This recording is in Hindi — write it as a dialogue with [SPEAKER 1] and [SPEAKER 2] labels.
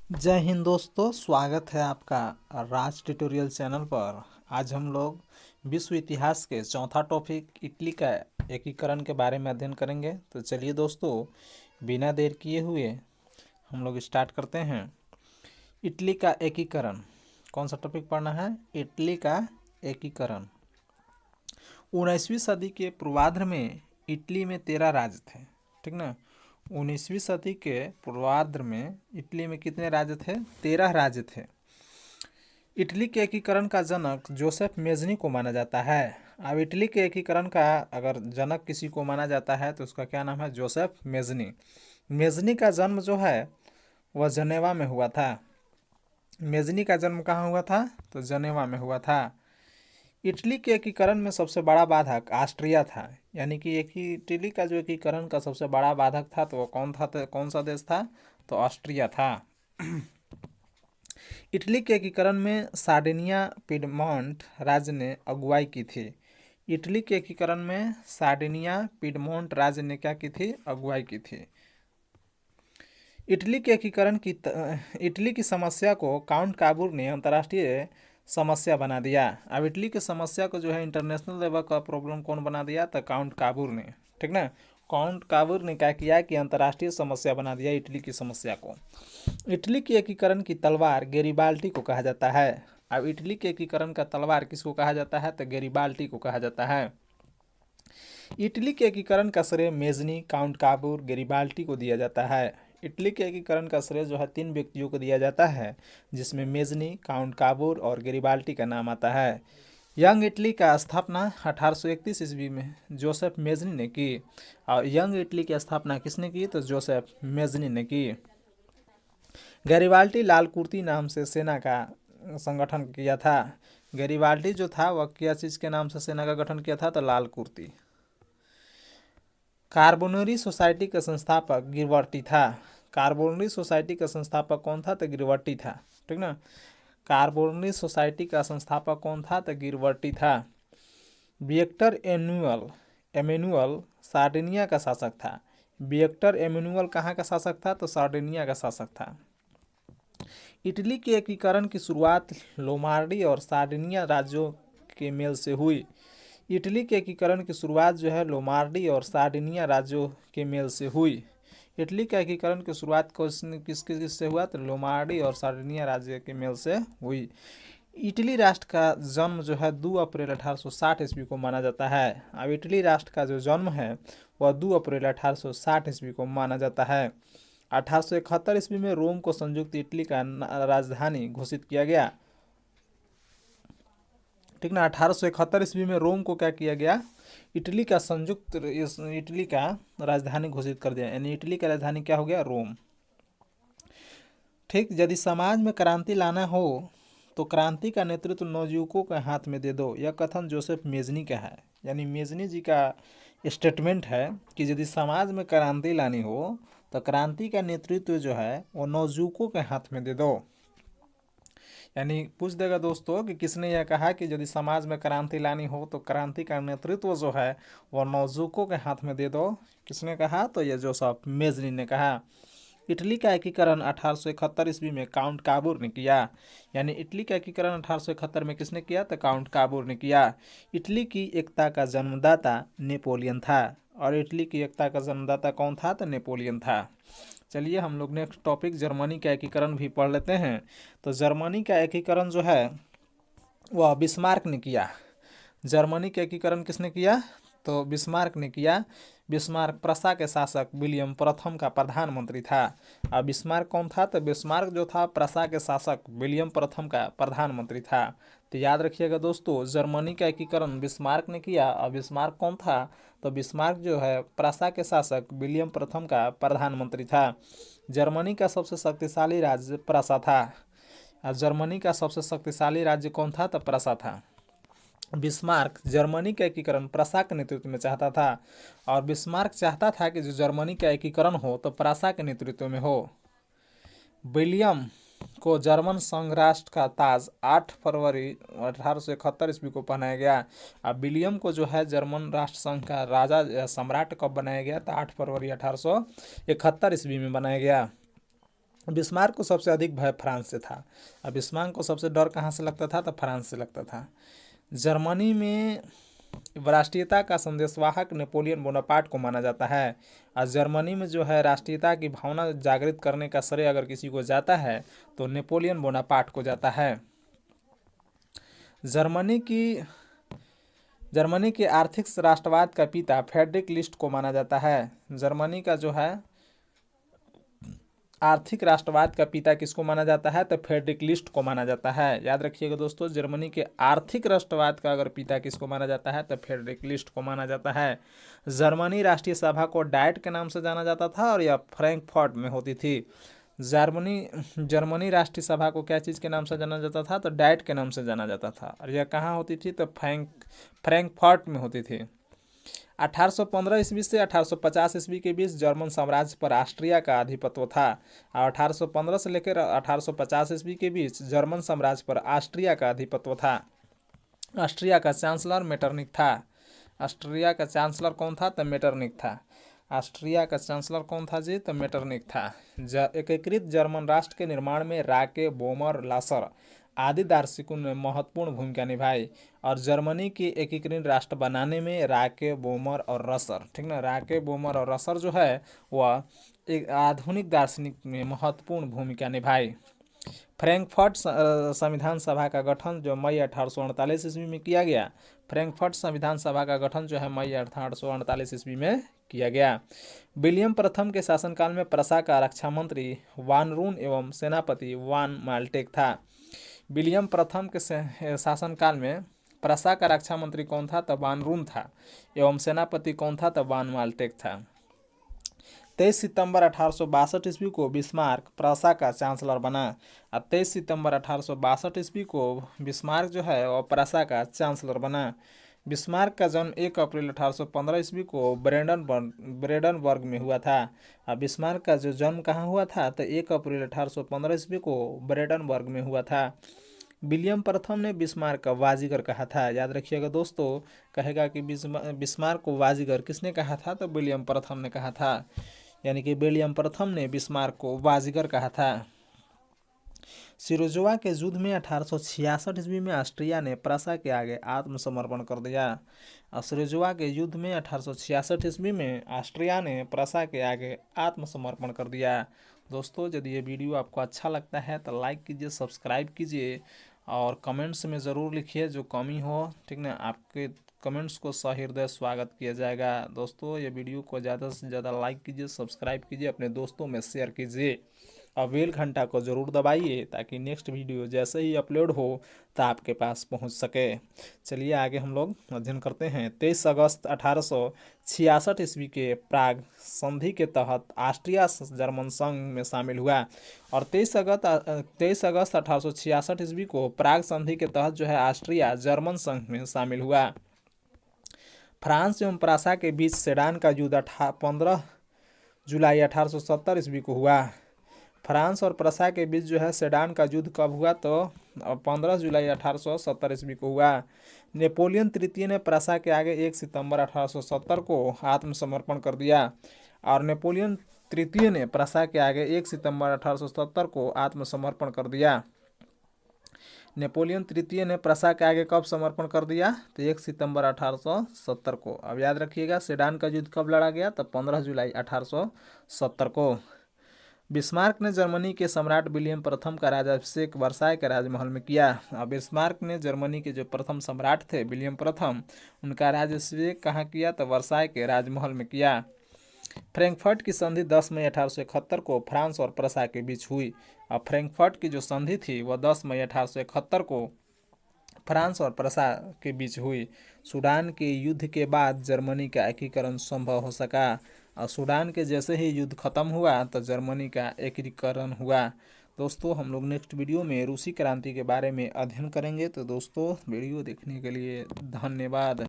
[SPEAKER 1] जय हिंद दोस्तों, स्वागत है आपका राज ट्यूटोरियल चैनल पर। आज हम लोग विश्व इतिहास के चौथा टॉपिक इटली का एकीकरण के बारे में अध्ययन करेंगे। तो चलिए दोस्तों, बिना देर किए हुए हम लोग स्टार्ट करते हैं। इटली का एकीकरण, कौन सा टॉपिक पढ़ना है? इटली का एकीकरण। 19वीं सदी के पूर्वार्ध में इटली में 13 राज्य थे, ठीक ना। 19वीं सदी के पूर्वार्ध में इटली में कितने राज्य थे? 13 राज्य थे। इटली के एकीकरण का जनक जोसेफ मेजनी को माना जाता है। अब इटली के एकीकरण का अगर जनक किसी को माना जाता है तो उसका क्या नाम है? Joseph Mazzini. मेजनी का जन्म जो है वह जनेवा में हुआ था। मेजनी का जन्म कहाँ हुआ था? तो जनेवा में हुआ था। इटली के एकीकरण में सबसे बड़ा बाधक ऑस्ट्रिया था, यानी कि इटली का जो एकीकरण का सबसे बड़ा बाधक था तो वो कौन था? तो कौन सा देश था? तो ऑस्ट्रिया था। इटली के एकीकरण में सार्डिनिया पिडमोंट राज्य ने अगुवाई की थी। इटली के एकीकरण में सार्डिनिया पिडमोंट राज्य ने क्या की थी? अगुवाई की थी। इटली की समस्या को काउंट काबूर ने अंतर्राष्ट्रीय समस्या बना दिया। अब इटली की समस्या को जो है इंटरनेशनल लेवल का प्रॉब्लम कौन बना दिया? तो काउंट काबूर ने, ठीक ना। काउंट काबूर ने क्या किया कि अंतर्राष्ट्रीय समस्या बना दिया इटली की समस्या को। इटली के एकीकरण की तलवार गेरिबाल्टी को कहा जाता है। अब इटली के एकीकरण का तलवार किसको कहा जाता है? तो गेरिबाल्टी को कहा जाता है। इटली के एकीकरण का श्रेय मेजनी, काउंट काबूर, गेरिबाल्टी को दिया जाता है। इटली के एकीकरण का श्रेय जो है 3 व्यक्तियों को दिया जाता है, जिसमें मेजनी, काउंट काबूर और गेरिबाल्टी का नाम आता है। यंग इटली का स्थापना 1831 ईस्वी में जोसेफ मेजनी ने की। और यंग इटली की स्थापना किसने की? तो जोसेफ मेजनी ने की। गैरिबाल्टी लाल कुर्ती नाम से सेना का संगठन किया था। गैरिबाल्टी जो था वह क्या चीज़ के नाम से सेना का गठन किया था? तो लाल कुर्ती। कार्बोनरी सोसाइटी का संस्थापक गिरवर्टी था। कार्बोनरी सोसाइटी का संस्थापक कौन था? तो गिरवर्टी था, ठीक ना। कार्बोनरी सोसाइटी का संस्थापक कौन था? तो गिरवर्टी था। विक्टर एमेनुअल सार्डिनिया का शासक था। विक्टर एमेनुअल कहाँ का शासक था? तो सार्डिनिया का शासक था। इटली के एकीकरण की शुरुआत लोमार्डी और सार्डिनिया राज्यों के मेल से हुई। इटली के एकीकरण की शुरुआत जो है लोमार्डी और सार्डिनिया राज्यों के मेल से हुई। इटली का एकीकरण की शुरुआत किससे हुआ? तो लोमार्डी और सार्डिनिया राज्य के मेल से हुई। इटली राष्ट्र का जन्म जो है 2 अप्रैल 1860 ईस्वी को माना जाता है। अब इटली राष्ट्र का जो जन्म है वह 2 अप्रैल 1860 ईस्वी को माना जाता है। 1871 ईस्वी में रोम को संयुक्त इटली का राजधानी घोषित किया गया, ठीक ना। 1871 ईस्वी में रोम को क्या किया गया? इटली का इटली का राजधानी घोषित कर दिया, यानी इटली का राजधानी क्या हो गया? रोम। ठीक, यदि समाज में क्रांति लाना हो तो क्रांति का नेतृत्व नवयुवकों के हाथ में दे दो, यह कथन जोसेफ मेजनी का है। यानी मेजनी जी का स्टेटमेंट है कि यदि समाज में क्रांति लानी हो तो क्रांति का नेतृत्व जो है वो नवयुवकों के हाथ में दे दो। यानी पूछ देगा दोस्तों कि किसने यह कहा कि यदि समाज में क्रांति लानी हो तो क्रांति का नेतृत्व जो है वह नवयुवकों के हाथ में दे दो। किसने कहा? तो यह जोसेफ मेजनी ने कहा। इटली का एकीकरण 1871 ईस्वी में काउंट काबूर ने किया। यानी इटली का एकीकरण 1871 में किसने किया? तो काउंट काबूर ने किया। इटली की एकता का जन्मदाता नेपोलियन था। और इटली की एकता का जन्मदाता कौन था? तो नेपोलियन था। चलिए हम लोग नेक्स्ट टॉपिक जर्मनी का एकीकरण भी पढ़ लेते हैं। तो जर्मनी का एकीकरण जो है वह बिस्मार्क ने किया। जर्मनी का एकीकरण किसने किया? तो बिस्मार्क ने किया। बिस्मार्क प्रसा के शासक विलियम प्रथम का प्रधानमंत्री था। अब बिस्मार्क कौन था? तो बिस्मार्क जो था प्रसा के शासक विलियम प्रथम का प्रधानमंत्री था। तो याद रखिएगा दोस्तों, जर्मनी का एकीकरण बिस्मार्क ने किया। और बिस्मार्क कौन था? तो बिस्मार्क जो है प्रसा के शासक विलियम प्रथम का प्रधानमंत्री था। जर्मनी का सबसे शक्तिशाली राज्य प्रसा था। जर्मनी का सबसे शक्तिशाली राज्य कौन था? तो प्रसा था। बिस्मार्क जर्मनी का एकीकरण प्रसा के नेतृत्व में चाहता था। और बिस्मार्क चाहता था कि जो जर्मनी का एकीकरण हो तो प्रसा के नेतृत्व में हो। विलियम को जर्मन संघ राष्ट्र का ताज 8 फरवरी 1871 ईस्वी को पहनाया गया। अब विलियम को जो है जर्मन राष्ट्र संघ का राजा या सम्राट कब बनाया गया? तो 8 फरवरी 1871 ईस्वी में बनाया गया। बिस्मार्क को सबसे अधिक भय फ्रांस से था। अब बिस्मार्क को सबसे डर कहाँ से लगता था? तो फ्रांस से लगता था। जर्मनी में राष्ट्रीयता का संदेशवाहक नेपोलियन बोनापार्ट को माना जाता है। और जर्मनी में जो है राष्ट्रीयता की भावना जागृत करने का श्रेय अगर किसी को जाता है तो नेपोलियन बोनापार्ट को जाता है। जर्मनी के आर्थिक राष्ट्रवाद का पिता फ्रेडरिक लिस्ट को माना जाता है। जर्मनी का जो है आर्थिक राष्ट्रवाद का पिता किसको माना जाता है? तो फ्रेडरिक लिस्ट को माना जाता है। याद रखिएगा दोस्तों, जर्मनी के आर्थिक राष्ट्रवाद का अगर पिता किसको माना जाता है तो फ्रेडरिक लिस्ट को माना जाता है। जर्मनी राष्ट्रीय सभा को डाइट के नाम से जाना जाता था और यह फ्रैंकफर्ट में होती थी। जर्मनी राष्ट्रीय सभा को क्या चीज़ के नाम से जाना जाता था? तो डाइट के नाम से जाना जाता था। और यह कहाँ होती थी? तो फ्रैंकफर्ट में होती थी। 1815 ईस्वी से 1850 ईस्वी के बीच जर्मन साम्राज्य पर ऑस्ट्रिया का आधिपत्य था। और 1815 से लेकर 1850 ईस्वी के बीच जर्मन साम्राज्य पर ऑस्ट्रिया का आधिपत्य था। ऑस्ट्रिया का चांसलर मेटरनिक था। ऑस्ट्रिया का चांसलर कौन था? तो मेटरनिक था। ऑस्ट्रिया का चांसलर कौन था जी? तो मेटरनिक था। एकीकृत जर्मन राष्ट्र के निर्माण में राके, बोमर, लासर आदि दार्शनिकों ने महत्वपूर्ण भूमिका निभाई। और जर्मनी की एकीकृत राष्ट्र बनाने में राके, बोमर और रसर, ठीक ना, राके, बोमर और रसर जो है वह एक आधुनिक दार्शनिक में महत्वपूर्ण भूमिका निभाई। फ्रैंकफर्ट संविधान सभा का गठन जो मई 1848 ईस्वी में किया गया। फ्रैंकफर्ट संविधान सभा का गठन जो है मई 1848 ईस्वी में किया गया। विलियम प्रथम के शासनकाल में प्रशा का रक्षा मंत्री वान रून एवं सेनापति वान माल्टेक था। विलियम प्रथम के शासनकाल में प्रशा का रक्षा मंत्री कौन था? तो वान रून था। एवं सेनापति कौन था? तो वान माल्टेक था। 23 सितंबर 1862 ईस्वी को बिस्मार्क प्रशा का चांसलर बना। और 23 सितंबर 1862 ईस्वी को बिस्मार्क जो है वह प्रशा का चांसलर बना। बिस्मार्क का जन्म 1 अप्रैल 1815 ईस्वी को ब्रेडनबर्ग में हुआ था। और बिस्मार्क का जो जन्म कहाँ हुआ था? तो 1 अप्रैल 1815 ईस्वी को ब्रेडनबर्ग में हुआ था। विलियम प्रथम ने बिस्मार्क का बाजीगर कहा था। याद रखिएगा दोस्तों, कहेगा कि बिस्मार्क को बाजीगर किसने कहा था? तो विलियम प्रथम ने कहा था। यानी कि विलियम प्रथम ने बिस्मार्क को बाजीगर कहा था। सिरोजवा के युद्ध में 1866 ईस्वी में ऑस्ट्रिया ने प्रशा के आगे आत्मसमर्पण कर दिया। सिरोजवा के युद्ध में 1866 ईस्वी में ऑस्ट्रिया ने प्रशा के आगे आत्मसमर्पण कर दिया। दोस्तों, यदि ये वीडियो आपको अच्छा लगता है तो लाइक कीजिए, सब्सक्राइब कीजिए और कमेंट्स में ज़रूर लिखिए जो कमी हो, ठीक ना। आपके कमेंट्स को सहृदय स्वागत किया जाएगा। दोस्तों, ये वीडियो को ज़्यादा से ज़्यादा लाइक कीजिए, सब्सक्राइब कीजिए, अपने दोस्तों में शेयर कीजिए और बेल घंटा को ज़रूर दबाइए ताकि नेक्स्ट वीडियो जैसे ही अपलोड हो तो आपके पास पहुंच सके। चलिए आगे हम लोग अध्ययन करते हैं। 23 अगस्त 1866 ईस्वी के प्राग संधि के तहत ऑस्ट्रिया जर्मन संघ में शामिल हुआ। और 23 अगस्त 1866 ईस्वी को प्राग संधि के तहत जो है ऑस्ट्रिया जर्मन संघ में शामिल हुआ। फ्रांस एवं प्रशा के बीच सेडान का युद्ध 15 जुलाई 1870 ईस्वी को हुआ। फ्रांस और प्रशा के बीच जो है सेडान का युद्ध कब हुआ? तो 15 जुलाई 1870 ईस्वी को हुआ। नेपोलियन तृतीय ने प्रशा के आगे 1 सितंबर 1870 को आत्मसमर्पण कर दिया। और नेपोलियन तृतीय ने प्रशा के आगे 1 सितंबर 1870 को आत्मसमर्पण कर दिया। नेपोलियन तृतीय ने प्रशा के आगे कब समर्पण कर दिया? तो 1 सितंबर 1870 को। अब याद रखिएगा सेडान का युद्ध कब लड़ा गया? तो 15 जुलाई 1870 को। बिस्मार्क ने जर्मनी के सम्राट विलियम प्रथम का राज्याभिषेक वर्साय के राजमहल में किया। अब बिस्मार्क ने जर्मनी के जो प्रथम सम्राट थे विलियम प्रथम, उनका राज्याभिषेक कहाँ किया? तो वर्साय के राजमहल में किया। फ्रैंकफर्ट की संधि 10 मई 1871 को फ्रांस और प्रशा के बीच हुई। अब फ्रैंकफर्ट की जो संधि थी वह 10 मई 1871 को फ्रांस और प्रशा के बीच हुई। सूडान के युद्ध के बाद जर्मनी का एकीकरण संभव हो सका। और सूडान के जैसे ही युद्ध खत्म हुआ तो जर्मनी का एकीकरण हुआ। दोस्तों, हम लोग नेक्स्ट वीडियो में रूसी क्रांति के बारे में अध्ययन करेंगे। तो दोस्तों, वीडियो देखने के लिए धन्यवाद।